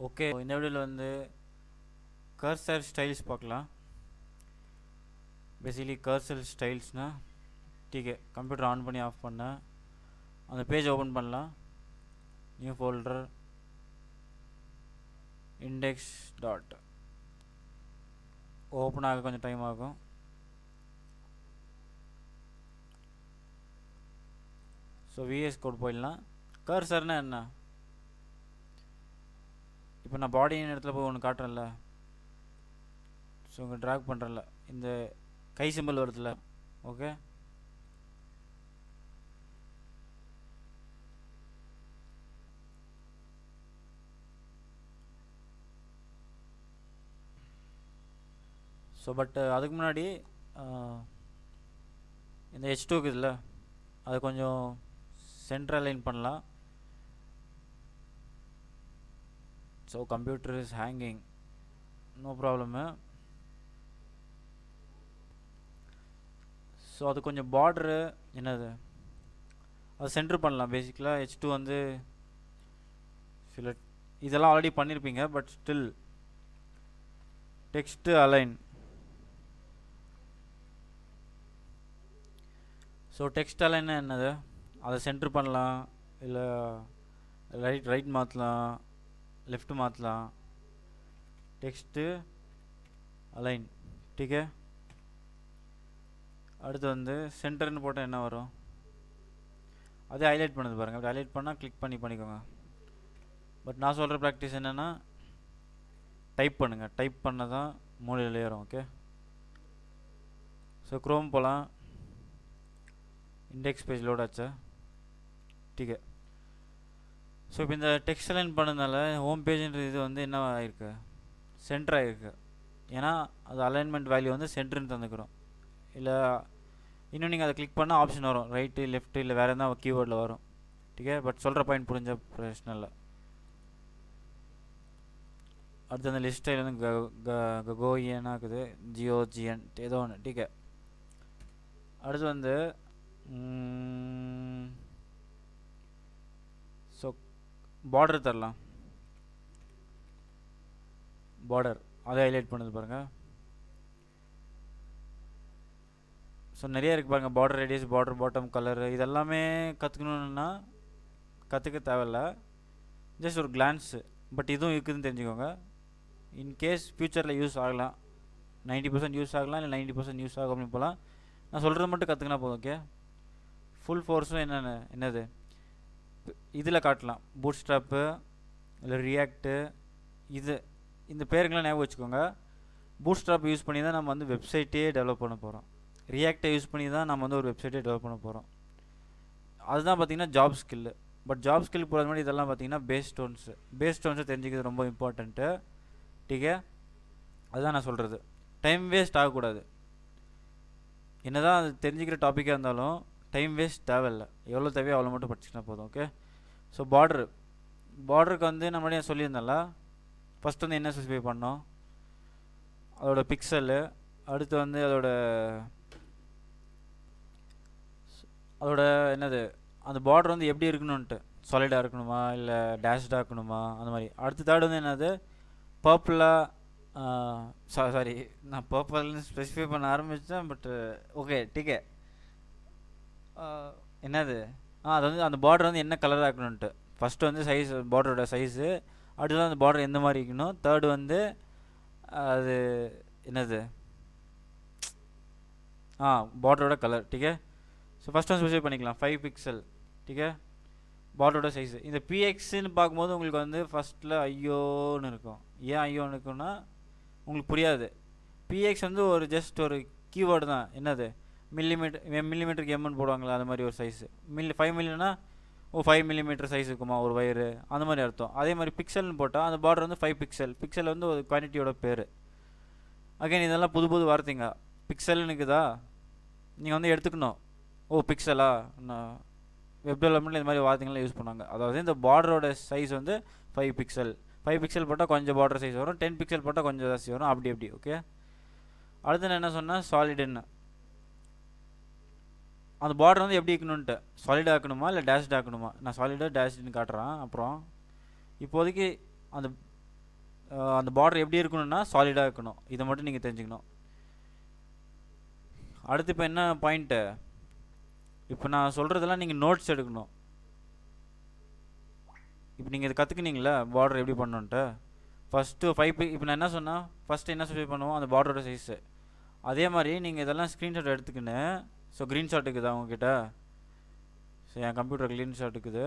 Okay, இந்த வீடியோவில் வந்து கர்சர் ஸ்டைல்ஸ் பார்க்கலாம். பேசிக்கலி கர்சர் ஸ்டைல்ஸ்னால் டிகே கம்ப்யூட்டர் ஆன் பண்ணி ஆஃப் பண்ண அந்த பேஜ் ஓப்பன் பண்ணலாம். New folder index dot open ஆக கொஞ்சம் டைம் ஆகும். ஸோ விஎஸ் கோட் போயிடலாம். கர்சர்னால் என்ன? இப்போ நான் பாடியின் இடத்துல போய் ஒன்று காட்டுறேன்ல, ஸோ இங்கே ட்ராக் பண்ணுறேன்ல, இந்த கை சிம்பிள் வருதுல்ல. ஓகே, ஸோ பட் அதுக்கு முன்னாடி இந்த H2 இருக்குதுல்ல, அது கொஞ்சம் சென்டர் அலைன் பண்ணலாம். So computer is hanging, no problem. ஸோ அது கொஞ்சம் பார்டரு என்னது அது சென்டர் பண்ணலாம். பேசிக்கலாக H2 வந்து சில இதெல்லாம் ஆல்ரெடி பண்ணியிருப்பீங்க, but still text align. So text அலைன்னா என்னது, அதை சென்டர் பண்ணலாம், இல்லை ரைட் மாற்றலாம், லெஃப்ட் மாற்றலாம். Text align, okay. அடுத்து வந்து சென்டர்னு போட்டால் என்ன வரும், அதே ஹைலைட் பண்ணுது பாருங்கள். அப்படி ஹைலைட் பண்ணால் கிளிக் பண்ணிக்கோங்க. பட் நான் சொல்கிற ப்ராக்டிஸ் என்னென்னா, டைப் பண்ணுங்கள். டைப் பண்ண தான் மூலையில் ஏறும். ஓகே, ஸோ க்ரோம் போகலாம். இண்டெக்ஸ் பேஜ் லோட் ஆச்சா, டீக்கே. ஸோ இப்போ இந்த டெக்ஸ்ட் அலைன் பண்ணதுனால ஹோம் பேஜுன்ற இது வந்து என்ன ஆகிருக்கு, சென்டர் ஆகிருக்கு. ஏன்னா அது அலைன்மெண்ட் வேல்யூ வந்து சென்டர்னு தந்துக்கிறோம். இல்லை இன்னும் நீங்கள் அதை கிளிக் பண்ணால் ஆப்ஷன் வரும், ரைட்டு லெஃப்ட்டு இல்லை வேறு எதனா கீவேர்டில் வரும். டீக்கே, பட் சொல்கிற பாயிண்ட் புரிஞ்ச பிரச்சனை இல்லை. அடுத்து அந்த லிஸ்ட் ஸ்டைல் வந்து ககோயியனா இருக்குது, ஜிஓஜிஎன் ஏதோ ஒன்று. டீக்கே, அடுத்து வந்து ஸோ பார்டர் தரலாம். பார்டர் அதை ஹைலைட் பண்ணுது பாருங்கள். ஸோ நிறைய இருக்குது பாருங்கள், border radius, border bottom, colour. இதெல்லாமே கற்றுக்கணுன்னா கற்றுக்க தேவையில்ல, ஜஸ்ட் ஒரு கிளான்ஸு. பட் இதுவும் இருக்குதுன்னு தெரிஞ்சுக்கோங்க. இன்கேஸ் ஃப்யூச்சரில் யூஸ் ஆகலாம், 90% யூஸ் ஆகலாம், இல்லை 90% யூஸ் ஆகும் அப்படின்னு போகலாம். நான் சொல்கிறது மட்டும் கற்றுக்கினா போதும். ஓகே, ஃபுல் ஃபோர்ஸும் என்னது இதில் காட்டலாம். பூட் ஸ்ட்ராப்பு இல்லை ரியாக்டு, இந்த பேருங்களாம் ஞாபகம் வச்சுக்கோங்க. பூட் ஸ்ட்ராப் யூஸ் பண்ணி தான் நம்ம வந்து வெப்சைட்டே டெவலப் பண்ண போகிறோம். ரியாக்டை யூஸ் பண்ணி தான் நம்ம வந்து ஒரு வெப்சைட்டே டெவலப் பண்ண போகிறோம். அதுதான் பார்த்திங்கன்னா job skill. But job skill போகிறது மாதிரி இதெல்லாம் பார்த்திங்கன்னா பேஸ் ஸ்டோன்ஸை தெரிஞ்சுக்கிறது ரொம்ப இம்பார்ட்டண்ட்டு. டீக்கே, அதுதான் நான் சொல்கிறது. டைம் வேஸ்ட் ஆகக்கூடாது. என்ன தான் அது தெரிஞ்சுக்கிற டாப்பிக்காக இருந்தாலும் டைம் வேஸ்ட் தேவையில்லை. எவ்வளோ தேவையோ அவ்வளோ மட்டும் படிச்சுக்கினா போதும். ஓகே, ஸோ பார்டருக்கு வந்து நம்ம சொல்லியிருந்தோம்ல, ஃபஸ்ட் வந்து என்ன ஸ்பெசிஃபை பண்ணோம், அதோட பிக்சலு. அடுத்து வந்து அதோட என்னது அந்த பார்டர் வந்து எப்படி இருக்கணுன்ட்டு, சாலிடாக இருக்கணுமா இல்லை டேஷ்டாக இருக்கணுமா, அந்த மாதிரி. அடுத்து தேர்ட் வந்து என்னது, பர்பிளாக, சாரி நான் பர்பிள்னு ஸ்பெசிஃபை பண்ண ஆரம்பித்தேன். பட்டு ஓகே, டீக்கே. என்னது அது வந்து அந்த பார்டர் வந்து என்ன கலராக இருக்கணுன்ட்டு. ஃபஸ்ட்டு வந்து சைஸ், பார்டரோட சைஸு. அடுத்து அந்த பார்டர் எந்த மாதிரி இருக்கணும். தேர்டு வந்து அது என்னது, பார்டரோட கலர். டீக்கே, ஸோ ஃபஸ்ட் வந்து ஸ்பெசிஃபை பண்ணிக்கலாம் 5 பிக்சல். டீக்கே, பார்டரோட சைஸு. இந்த பிஎக்ஸ்ன்னு பார்க்கும்போது உங்களுக்கு வந்து ஃபஸ்ட்டில் ஐயோன்னு இருக்கும். ஏன் ஐயோன்னு இருக்குன்னா உங்களுக்கு புரியாது. பிஎக்ஸ் வந்து ஒரு ஜஸ்ட் ஒரு கீவேர்டு தான். என்னது, மில்லிமீட்டருக்கு எம்என்னு போடுவாங்களா, அது மாதிரி ஒரு சைஸு. 5 மில்லியனா 5 மில்லிமீட்டர் சைஸ் இருக்குமா ஒரு வயரு, அந்த மாதிரி அர்த்தம். அதே மாதிரி பிக்சல்னு போட்டால் அந்த பார்டர் வந்து 5 பிக்சல். பிக்சல் வந்து ஒரு குவான்டிட்டியோட பேர். அகைன் இதெல்லாம் புது வார்த்தைங்க. பிக்சல்னு இருக்குதா, நீங்கள் வந்து எடுத்துக்கணும். பிக்சலா, நான் வெப் டெவலப்மெண்ட்டில் இந்த மாதிரி வார்த்தைங்கள்லாம் யூஸ் பண்ணாங்க. அதாவது இந்த பார்டரோட சைஸ் வந்து 5 பிக்சல். 5 பிக்சல் போட்டால் கொஞ்சம் பார்டர் சைஸ் வரும், 10 பிக்சல் போட்டால் கொஞ்சம் ஜாஸ்தி வரும், அப்படி. ஓகே, அடுத்து நான் என்ன சொன்னேன், சாலிடுன்னு. அந்த பார்டர் வந்து எப்படி இருக்கணுன்ட்டு, சாலிடாக இருக்கணுமா இல்லை டேஷ்டாக இருக்கணுமா. நான் சாலிடாக டேஷ்டுன்னு காட்டுறேன். அப்புறம் இப்போதைக்கு அந்த அந்த பார்டர் எப்படி இருக்கணும்னா சாலிடாக இருக்கணும். இதை மட்டும் நீங்கள் தெரிஞ்சுக்கணும். அடுத்து இப்போ என்ன பாயிண்ட்டு, இப்போ நான் சொல்கிறதெல்லாம் நீங்கள் நோட்ஸ் எடுக்கணும். இப்போ நீங்கள் இதை கற்றுக்குனீங்களா பார்டர் எப்படி பண்ணணுன்ட்டு. ஃபஸ்ட்டு 5 இப்போ நான் என்ன சொன்னால் ஃபஸ்ட்டு என்ன சொல்லி பண்ணுவோம், அந்த பார்டரோட சைஸு. அதே மாதிரி நீங்கள் இதெல்லாம் ஸ்க்ரீன்ஷாட் எடுத்துக்கின்னு, ஸோ க்ரீன் ஷாட் இருக்குதா உங்ககிட்ட? ஸோ என் கம்ப்யூட்டர் க்ரீன் ஷாட் இருக்குது.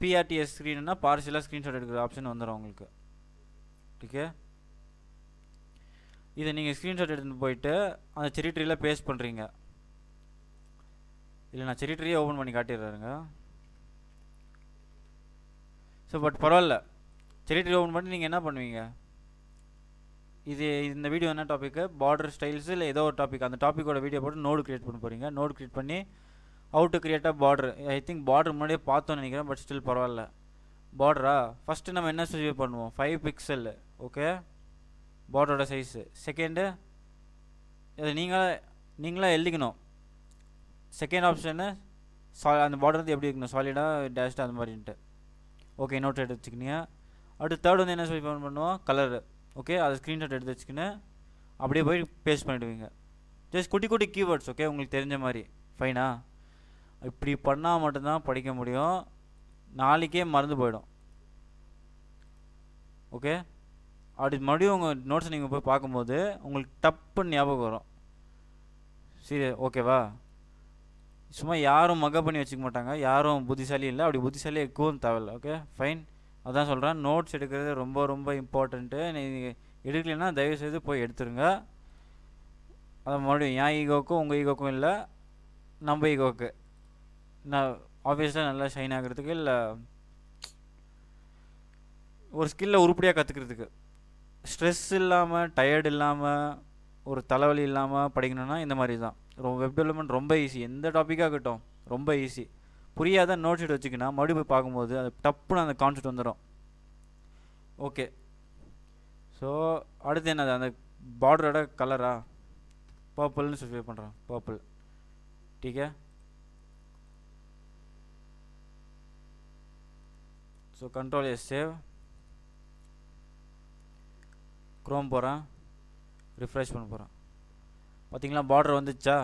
பிஆர்டிஎஸ் ஸ்க்ரீன்னா பார்ஷியலாக ஸ்க்ரீன்ஷாட் எடுக்கிற ஆப்ஷன் வந்துடும் உங்களுக்கு. ஓகே, இதை நீங்கள் ஸ்க்ரீன்ஷாட் எடுத்துகிட்டு போயிட்டு அந்த செரி ட்ரீயில் பேஸ்ட் பண்ணுறீங்க. இல்லை நான் செரி ட்ரீயே ஓப்பன் பண்ணி காட்டிடுறாருங்க. ஸோ பட் பரவாயில்ல, செரி ட்ரீ ஓப்பன் பண்ணி நீங்கள் என்ன பண்ணுவீங்க, இது இந்த வீடியோ என்ன டாப்பிக்கு, பார்டர் ஸ்டைல்ஸ் இல்லை ஏதோ ஒரு டாபிக், அந்த டாப்பிக்கோட வீடியோ போட்டு நோடு க்ரியேட் பண்ண போகிறீங்க. நோடு க்ரியேட் பண்ணி how to create a border. I think border முன்னாடியே பார்த்தோன்னு நினைக்கிறேன், பட் ஸ்டில் பரவாயில்ல. பார்டரா ஃபஸ்ட்டு நம்ம என்ன ஸ்பெசிஃபை பண்ணுவோம், 5 பிக்சல். ஓகே, பார்டரோட சைஸு. செகண்டு இதை நீங்களாக எழுதிக்கணும். செகண்ட் ஆப்ஷனு அந்த பார்டர் வந்து எப்படி இருக்கணும், சாலிடாக டேஷ்டாக அந்த மாதிரின்ட்டு. ஓகே, நோட் எடுத்து வச்சுக்கினீங்க. அடுத்து தேர்ட் வந்து என்ன ஸ்பெசிஃபை பண்ணுவோம், கலரு. ஓகே, அதை ஸ்க்ரீன்ஷாட் எடுத்து வச்சுக்கின்னு அப்படியே போய் பேஸ்ட் பண்ணிவிடுவீங்க. ஜஸ்ட் குட்டி குட்டி கீவேர்ட்ஸ். ஓகே, உங்களுக்கு தெரிஞ்ச மாதிரி. ஃபைனா, இப்படி பண்ணால் மட்டும்தான் படிக்க முடியும், நாளைக்கே மறந்து போயிடும். ஓகே, அப்படி மறுபடியும் உங்கள் நோட்ஸை நீங்கள் போய் பார்க்கும்போது உங்களுக்கு டப்புன்னு ஞாபகம் வரும். சரி, ஓகேவா? சும்மா யாரும் மக பண்ணி வச்சுக்க மாட்டாங்க, யாரும் புத்திசாலி இல்லை, அப்படி புத்திசாலி இருக்கவும் தேவையில்லை. Okay, fine. அதான் சொல்கிறேன், நோட்ஸ் எடுக்கிறது ரொம்ப ரொம்ப இம்பார்ட்டண்ட்டு. நீங்கள் எடுக்கலைன்னா தயவுசெய்து போய் எடுத்துருங்க. அதை மறுபடியும் என் ஈகோக்கும் உங்கள் ஈகோக்கும் இல்லை, நம்ம ஈகோக்கு. நான் ஆப்வியஸாக நல்லா ஷைன் ஆகிறதுக்கு, இல்லை ஒரு ஸ்கில்லை உருப்படியாக கற்றுக்கிறதுக்கு, ஸ்ட்ரெஸ் இல்லாமல், டயர்டு இல்லாமல், ஒரு தலைவலி இல்லாமல் படிக்கணும்னா இந்த மாதிரி தான். வெப் டெவலப்மெண்ட் ரொம்ப ஈஸி. எந்த டாப்பிக்காக இருக்கட்டும் ரொம்ப ஈஸி. புரியாத நோட் ஷீட் வச்சுக்கினா மறுபடியும் போய் பார்க்கும்போது அது டப்புன்னு அந்த கான்செப்ட் வந்துடும். ஓகே, ஸோ அடுத்து என்னது, அந்த பார்டரோட கலரா பர்பிள்னு ஸ்பெசிஃபை பண்ணுறோம். Purple. Okay, so control S save. Chrome போகிறேன், ரிஃப்ரெஷ் பண்ண போகிறேன். பார்த்தீங்களா பார்டர் வந்துச்சா,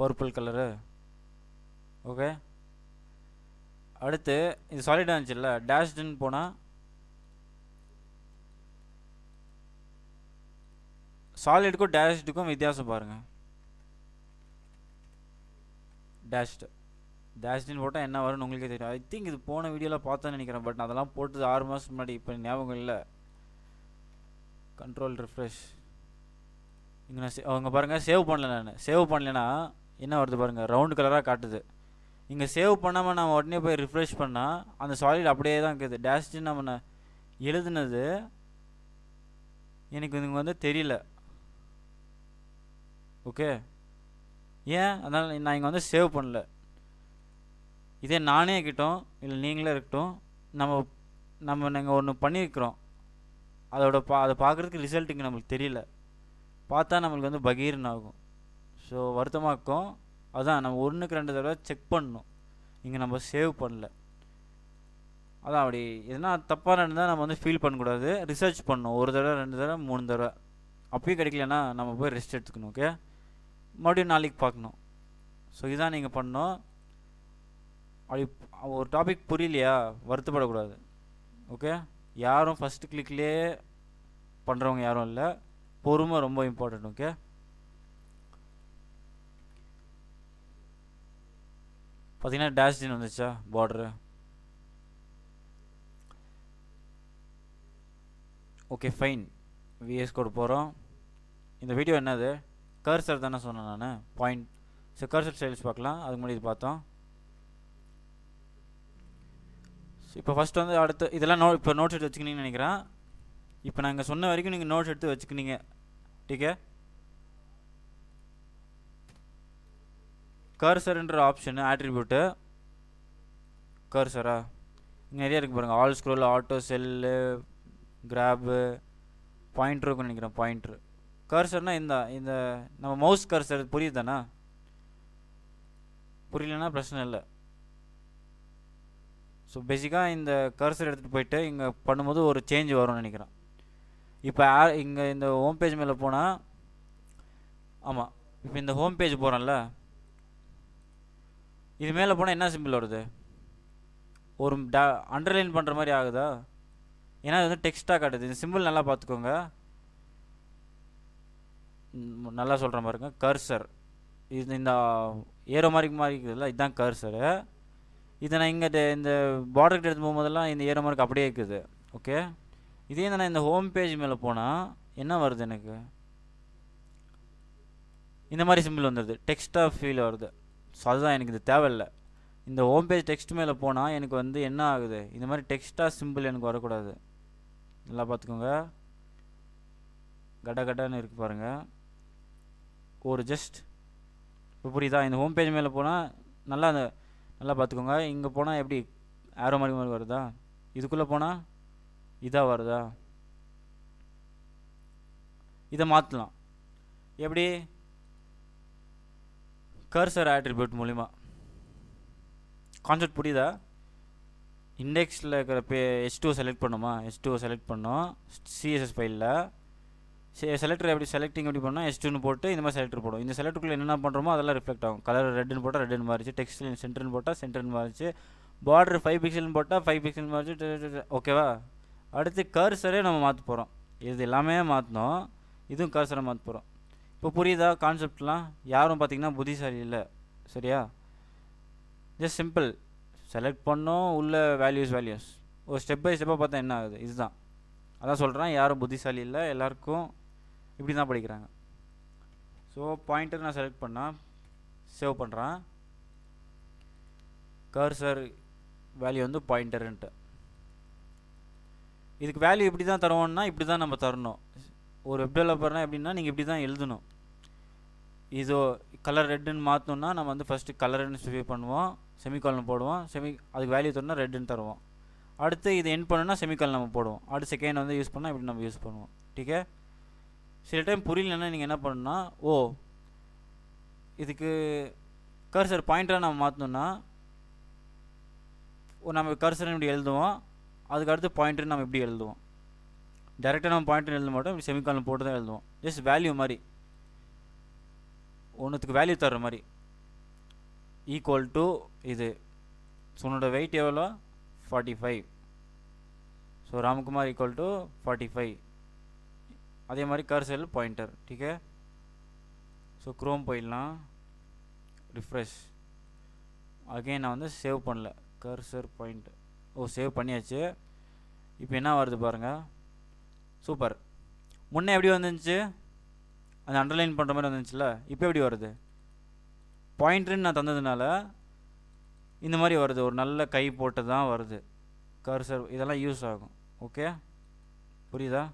பர்பிள் கலரு. ஓகே, அடுத்து இது சாலிடாக இருந்துச்சுல்ல, டேஷ்டுன்னு போனால் சாலிடுக்கும் டேஷ்டுக்கும் வித்தியாசம் பாருங்கள். டேஷ்டுன்னு போட்டால் என்ன வரும்னு உங்களுக்கே தெரியும். ஐ திங்க் இது போன வீடியோவில் பார்த்தேன்னு நினைக்கிறேன், பட் அதெல்லாம் போட்டது 6 மாதம் முன்னாடி, இப்போ ஞாபகம் இல்லை. Control refresh. இங்கே நான் அவங்க பாருங்கள், சேவ் பண்ணல. நான் சேவ் பண்ணலைன்னா என்ன வருது பாருங்கள், ரவுண்டு கலராக காட்டுது. இங்கே சேவ் பண்ணாமல் நம்ம உடனே போய் ரிஃப்ரெஷ் பண்ணால் அந்த சாலிட் அப்படியே தான் இருக்குது. டேஷ்டுன்னு நம்ம எழுதுனது எனக்கு இங்கே வந்து தெரியல. ஓகே, ஏன், அதனால் நான் இங்கே வந்து சேவ் பண்ணல. இதே நானே இருக்கட்டும், இல்லை நீங்களே இருக்கட்டும், நாங்கள் ஒன்று பண்ணியிருக்கிறோம், அதை பார்க்குறதுக்கு ரிசல்ட் இங்கே நம்மளுக்கு தெரியல. பார்த்தா நம்மளுக்கு வந்து பகீர்னு ஆகும். ஸோ வருத்தமாக இருக்கும். அதான் நம்ம 1க்கு 2 தடவை செக் பண்ணணும். இங்கே நம்ம சேவ் பண்ணல, அதான் அப்படி எதுனா தப்பாக நடந்தால் நம்ம வந்து ஃபீல் பண்ணக்கூடாது, ரிசர்ச் பண்ணணும். 1 தடவை 2 தடவை 3 தடவை. அப்பயும் கிடைக்கலன்னா நம்ம போய் ரெஸ்ட் எடுத்துக்கணும். ஓகே, மறுபடியும் நாளைக்கு பார்க்கணும். ஸோ இதுதான் நீங்கள் பண்ணணும். அப்படி ஒரு டாபிக் புரியலையா வருத்தப்படக்கூடாது. ஓகே, யாரும் ஃபஸ்ட்டு கிளிக்லேயே பண்ணுறவங்க யாரும் இல்லை, பொறுமை ரொம்ப இம்பார்ட்டன்ட். ஓகே, பார்த்தீங்கன்னா டேஷ்டின் வந்துச்சா border. Okay, fine. VS code போகிறோம். இந்த வீடியோ என்னது, கர்சர் தானே சொன்னேன் நான், பாயிண்ட். ஸோ கர்சர் ஸ்டைல்ஸ் பார்க்கலாம், அதுக்கு முன்னாடி இது பார்த்தோம். இப்போ ஃபஸ்ட் வந்து அடுத்து இதெல்லாம் இப்போ நோட்ஸ் எடுத்து வச்சுக்கினீங்கன்னு நினைக்கிறேன். இப்போ நாங்கள் சொன்ன வரைக்கும் நீங்கள் நோட்ஸ் எடுத்து வச்சுக்கினீங்க. டீக்கே, கர்சர்ன்ற ஆப்ஷனு ஆட்ரிபியூட்டு. கர்சரா இங்கே நிறைய இருக்குது பாருங்கள், all scroll, auto cell, grab, pointer இருக்குன்னு நினைக்கிறேன். பாயிண்ட்ரு கர்சர்னால் இந்த நம்ம மவுஸ் கர்சர் புரியுது தானே? புரியலன்னா பிரச்சனை இல்லை. ஸோ பேசிக்காக இந்த கர்சர் எடுத்துகிட்டு போயிட்டு இங்கே பண்ணும்போது ஒரு சேஞ்ச் வரும்னு நினைக்கிறேன். இப்போ இங்கே இந்த ஹோம் பேஜ் மேலே போனால், ஆமாம், இப்போ இந்த ஹோம் பேஜ் போகிறோம்ல, இது மேலே போனால் என்ன சிம்பிள் வருது? ஒரு அண்டர்லைன் பண்ணுற மாதிரி ஆகுதா? ஏன்னா இது வந்து டெக்ஸ்ட்டாக காட்டுது. இந்த சிம்பிள் நல்லா பார்த்துக்கோங்க, நல்லா சொல்கிற பாருங்க. கர்சர் இது இந்த ஏரோ மாதிரி இருக்குதுல்ல, இதுதான் கர்சரு. இதை நான் இங்கே இந்த பார்டருக்கு எடுத்து போகும்போதெல்லாம் இந்த ஏரோ மார்க் அப்படியே இருக்குது. ஓகே, இதே நான் இந்த ஹோம் பேஜ் மேலே போனால் என்ன வருது? எனக்கு இந்த மாதிரி சிம்பிள் வந்துடுது, டெக்ஸ்ட்டாக ஃபீல் வருது. ஸோ அதுதான் எனக்கு இது தேவையில்லை. இந்த ஹோம் பேஜ் டெக்ஸ்ட் மேலே போனால் எனக்கு வந்து என்ன ஆகுது? இந்த மாதிரி டெக்ஸ்ட்டாக சிம்பிள் எனக்கு வரக்கூடாது. நல்லா பார்த்துக்கோங்க, கடன்னு இருக்கு பாருங்கள். ஒரு ஜஸ்ட் இப்போ புரியுதா? இந்த ஹோம் பேஜ் மேலே போனால் நல்லா பார்த்துக்கோங்க. இங்கே போனால் எப்படி ஆரோ மாதிரி வருதா? இதுக்குள்ளே போனால் இதாக வருதா? இதை மாற்றலாம். எப்படி? கர்சர் ஆட்ரிபியூட் மூலிமா. கான்செப்ட் புரியுதா? இண்டெக்ஸில் இருக்கிற H2 செலக்ட் பண்ணுமா? H2 செலக்ட் பண்ணோம் CSS ஃபைலில். செலக்டர் எப்படி செலக்டிங் எப்படி பண்ணால் H2ன்னு போட்டு இந்த மாதிரி செலக்டர் போடும். இந்த செலக்டருக்குள்ளே என்னென்ன பண்ணுறோமோ அதெல்லாம் ரிஃப்ளெக்ட் ஆகும். கலர் ரெட்டுன்னு போட்டால் ரெட்டுன்னு மாறிச்சு, டெக்ஸ்ட் சென்டர்னு போட்டால் சென்டர்னு மாறிச்சு, பார்டர் 5 பிக்சல்னு போட்டால் 5 பிக்சல் மாறிச்சு. ஓகேவா? அடுத்து கர்சரே நம்ம மாற்ற போகிறோம். இது எல்லாமே மாற்றினோம், இதுவும் கர்சரை மாற்ற போகிறோம். இப்போ புரியுதா கான்செப்ட்லாம்? யாரும் பார்த்திங்கன்னா புத்திசாலி இல்லை, சரியா? ஜஸ்ட் சிம்பிள் செலக்ட் பண்ணோம், உள்ள வேல்யூஸ் ஒரு ஸ்டெப் பை ஸ்டெப்பாக பார்த்தா என்ன ஆகுது? இதுதான். அதான் சொல்கிறேன், யாரும் புத்திசாலி இல்லை, எல்லாருக்கும் இப்படி தான் படிக்கிறாங்க. ஸோ பாயிண்டர் நான் செலக்ட் பண்ணால் சேவ் பண்ணுறேன். கர்சர் வேல்யூ வந்து பாயிண்டருன்ட்டு. இதுக்கு வேல்யூ இப்படி தான் தருவோம்னா இப்படி தான் நம்ம தரணும். ஒரு வெப் டெவலப்பர்னால் எப்படின்னா நீங்கள் இப்படி தான் எழுதணும். இது கலர் ரெட்டுன்னு மாற்றணுன்னா நம்ம வந்து ஃபஸ்ட்டு கலருன்னு ஸ்பெசிஃபை பண்ணுவோம், செமிகாலன் போடுவோம், அதுக்கு வேல்யூ தரணும்னா ரெட்டுன்னு தருவோம். அடுத்து இது எண்ட் பண்ணணும்னா செமிகாலன் நம்ம போடுவோம். அடுத்து செகண்ட் வந்து யூஸ் பண்ணால் இப்படி நம்ம யூஸ் பண்ணுவோம். டீக்கே? சில டைம் புரியலன்னா நீங்கள் என்ன பண்ணணும்னா, இதுக்கு கர்சர் பாயிண்டராக நம்ம மாற்றணுன்னா நம்ம கர்சர் இப்படி எழுதுவோம், அதுக்கு அடுத்து பாயிண்டர் நம்ம இப்படி எழுதுவோம். டேரெக்டாக நம்ம பாயிண்டர் எழுத மாட்டோம், இப்படி செமிகாலன் போட்டு தான் எழுதுவோம். ஜஸ்ட் வேல்யூ மாதிரி, ஒன்றுத்துக்கு வேல்யூ தர்ற மாதிரி. ஈக்குவல் டு இது. ஸோ உன்னோட வெயிட் எவ்வளோ? 45. So Ramkumar equal to 45. அதே மாதிரி கர்சர் பாயிண்டர். டீக்கே? ஸோ க்ரோம் போயிடலாம், ரிஃப்ரெஷ். அகைன் நான் வந்து சேவ் பண்ணல, கர்சர் பாயிண்டர். சேவ் பண்ணியாச்சு. இப்போ என்ன வருது பாருங்கள், சூப்பர். முன்னே எப்படி வந்துச்சு? அது அண்டர்லைன் பண்ணுற மாதிரி வந்துச்சுல, இப்போ எப்படி வருது? பாயிண்டர்னு நான் தந்ததுனால இந்த மாதிரி வருது, ஒரு நல்ல கை போட்டு தான் வருது. கர்சர் இதெல்லாம் யூஸ் ஆகும். ஓகே, புரியுதா?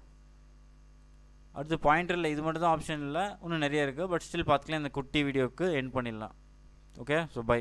அடுத்து பாயிண்டரில் இது மட்டும் தான் ஆப்ஷன் இல்லை, இன்னும் நிறைய இருக்குது. பட் ஸ்டில் பார்த்துக்கலாம், இந்த குட்டி வீடியோவுக்கு எண்ட் பண்ணிடலாம். Okay, so by.